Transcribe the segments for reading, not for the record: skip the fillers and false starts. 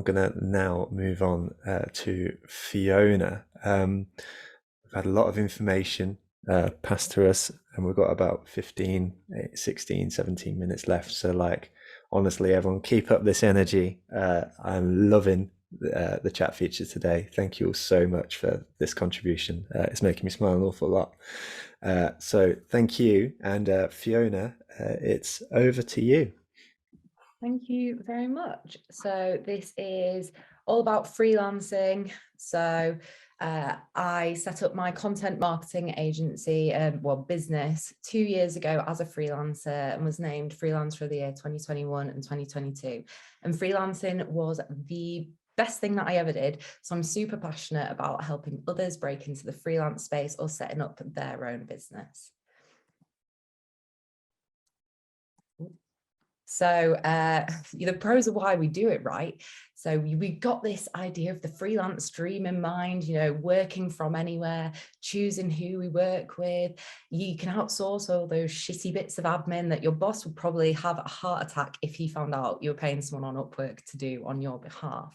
going to now move on to Fiona. We've had a lot of information passed to us, and we've got about 15, 16, 17 minutes left. So, like, honestly, everyone, keep up this energy. I'm loving the chat feature today. Thank you all so much for this contribution. It's making me smile an awful lot. So, thank you. And Fiona, it's over to you. Thank you very much. So this is all about freelancing. So I set up my content marketing agency, business 2 years ago as a freelancer, and was named Freelancer of the Year 2021 and 2022. And freelancing was the best thing that I ever did. So I'm super passionate about helping others break into the freelance space or setting up their own business. So the pros of why we do it, right? So we got this idea of the freelance dream in mind, working from anywhere, choosing who we work with. You can outsource all those shitty bits of admin that your boss would probably have a heart attack if he found out you were paying someone on Upwork to do on your behalf.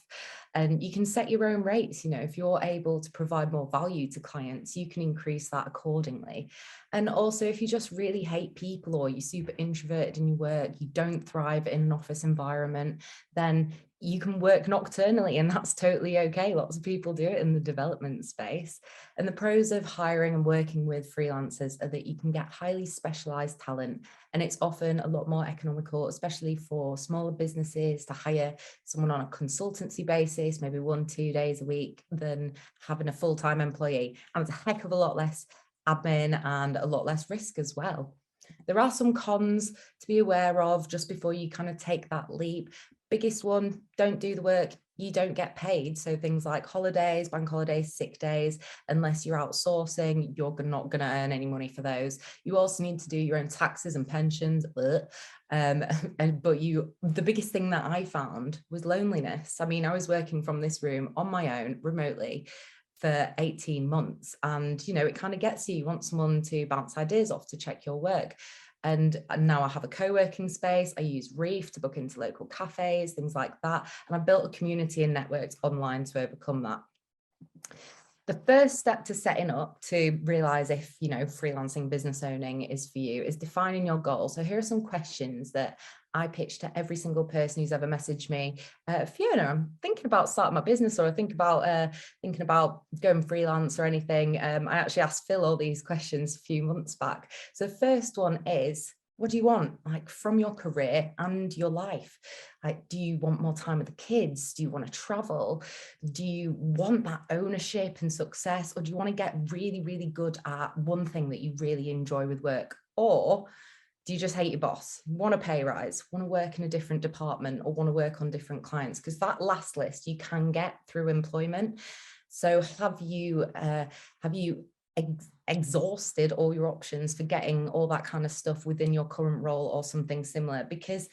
And you can set your own rates. If you're able to provide more value to clients, you can increase that accordingly. And also, if you just really hate people, or you're super introverted in your work, you don't thrive in an office environment, then you can work nocturnally, and that's totally okay. Lots of people do it in the development space. And the pros of hiring and working with freelancers are that you can get highly specialized talent, and it's often a lot more economical, especially for smaller businesses, to hire someone on a consultancy basis, maybe 1-2 days a week, than having a full-time employee. And it's a heck of a lot less admin and a lot less risk as well. There are some cons to be aware of just before you kind of take that leap. Biggest one, don't do the work, you don't get paid. So things like holidays, bank holidays, sick days, unless you're outsourcing, you're not going to earn any money for those. You also need to do your own taxes and pensions. But the biggest thing that I found was loneliness. I mean, I was working from this room on my own remotely for 18 months. And, it kind of gets you want someone to bounce ideas off, to check your work. And now I have a co-working space. I use Reef to book into local cafes, things like that. And I've built a community and networks online to overcome that. The first step to setting up to realize if, freelancing business owning is for you is defining your goal. So here are some questions that I pitch to every single person who's ever messaged me. Fiona, I'm thinking about starting my business, or I think about thinking about going freelance or anything. I actually asked Phil all these questions a few months back. So the first one is, what do you want, like, from your career and your life? Like, do you want more time with the kids? Do you want to travel? Do you want that ownership and success? Or do you want to get really, really good at one thing that you really enjoy with work? Or do you just hate your boss, want a pay rise, want to work in a different department, or want to work on different clients? Because that last list you can get through employment. So have you exhausted all your options for getting all that kind of stuff within your current role or something similar? Because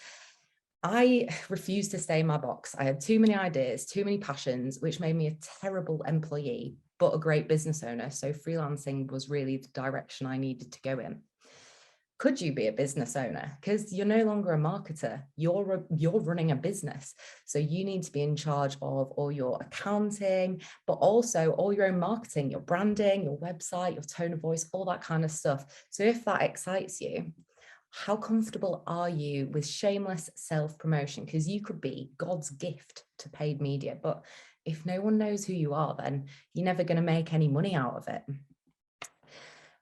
I refused to stay in my box. I had too many ideas, too many passions, which made me a terrible employee, but a great business owner. So freelancing was really the direction I needed to go in. Could you be a business owner? Because you're no longer a marketer, you're running a business. So you need to be in charge of all your accounting, but also all your own marketing, your branding, your website, your tone of voice, all that kind of stuff. So if that excites you, how comfortable are you with shameless self-promotion? Because you could be God's gift to paid media, but if no one knows who you are, then you're never going to make any money out of it.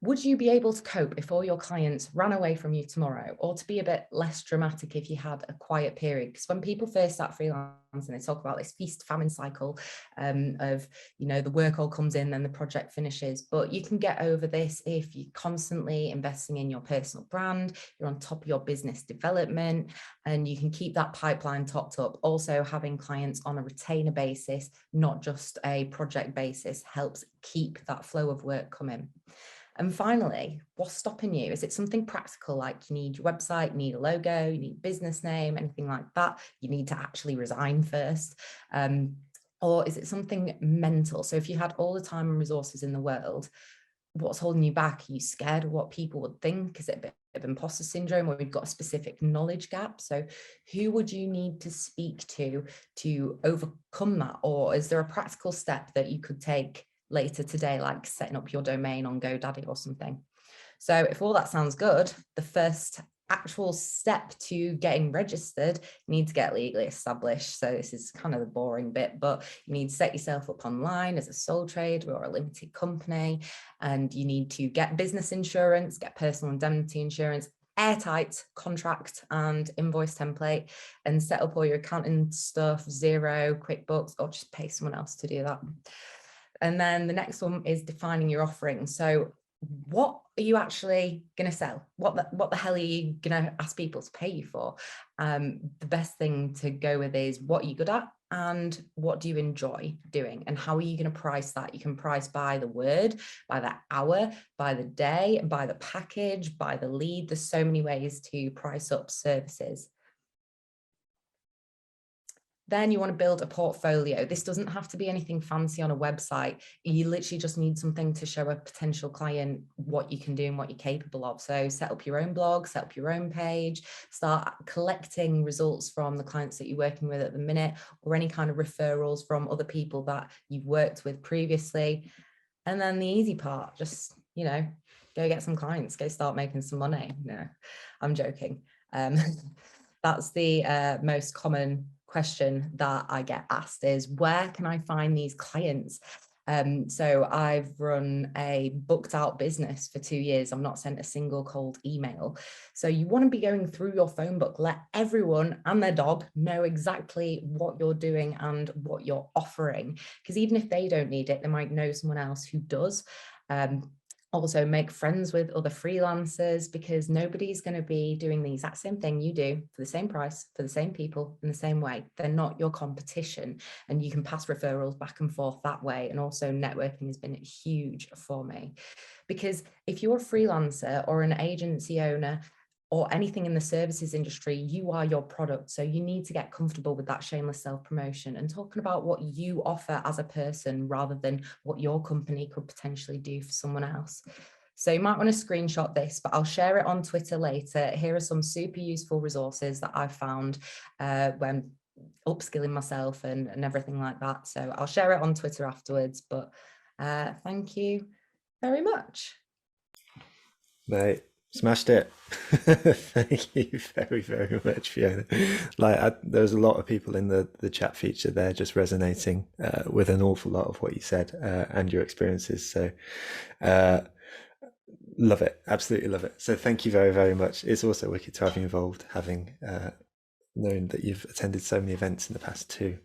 Would you be able to cope if all your clients ran away from you tomorrow? Or, to be a bit less dramatic, if you had a quiet period? Because when people first start freelancing, they talk about this feast-famine cycle of, the work all comes in, then the project finishes. But you can get over this if you're constantly investing in your personal brand, you're on top of your business development, and you can keep that pipeline topped up. Also, having clients on a retainer basis, not just a project basis, helps keep that flow of work coming. And finally, what's stopping you? Is it something practical, like you need your website, you need a logo, you need a business name, anything like that? You need to actually resign first. Or is it something mental? So if you had all the time and resources in the world, what's holding you back? Are you scared of what people would think? Is it a bit of imposter syndrome, or you've got a specific knowledge gap. So who would you need to speak to overcome that? Or is there a practical step that you could take later today, like setting up your domain on GoDaddy or something? So if all that sounds good, the first actual step to getting registered, you need to get legally established. So this is kind of the boring bit, but you need to set yourself up online as a sole trader or a limited company, and you need to get business insurance, get personal indemnity insurance, airtight contract and invoice template, and set up all your accounting stuff, Xero, QuickBooks, or just pay someone else to do that. And then the next one is defining your offering. So what are you actually going to sell? What the hell are you going to ask people to pay you for? The best thing to go with is what are you good at and what do you enjoy doing, and how are you going to price that? You can price by the word, by the hour, by the day, by the package, by the lead. There's so many ways to price up services. Then you want to build a portfolio. This doesn't have to be anything fancy on a website. You literally just need something to show a potential client what you can do and what you're capable of. So set up your own blog, set up your own page, start collecting results from the clients that you're working with at the minute, or any kind of referrals from other people that you've worked with previously. And then the easy part, just, go get some clients, go start making some money. No, I'm joking. That's the most common question that I get asked is, where can I find these clients? So I've run a booked out business for 2 years. I'm not sent a single cold email. So you want to be going through your phone book, let everyone and their dog know exactly what you're doing and what you're offering. Because even if they don't need it, they might know someone else who does. Also make friends with other freelancers, because nobody's going to be doing the exact same thing you do for the same price, for the same people, in the same way. They're not your competition, and you can pass referrals back and forth that way. And also networking has been huge for me, because if you're a freelancer or an agency owner or anything in the services industry, you are your product. So you need to get comfortable with that shameless self-promotion and talking about what you offer as a person rather than what your company could potentially do for someone else. So you might want to screenshot this, but I'll share it on Twitter later. Here are some super useful resources that I've found when upskilling myself and everything like that. So I'll share it on Twitter afterwards, but thank you very much. Mate, smashed it. Thank you very, very much, Fiona. There's a lot of people in the chat feature there just resonating with an awful lot of what you said and your experiences. So love it. Absolutely love it. So thank you very, very much. It's also wicked to have you involved, having known that you've attended so many events in the past too.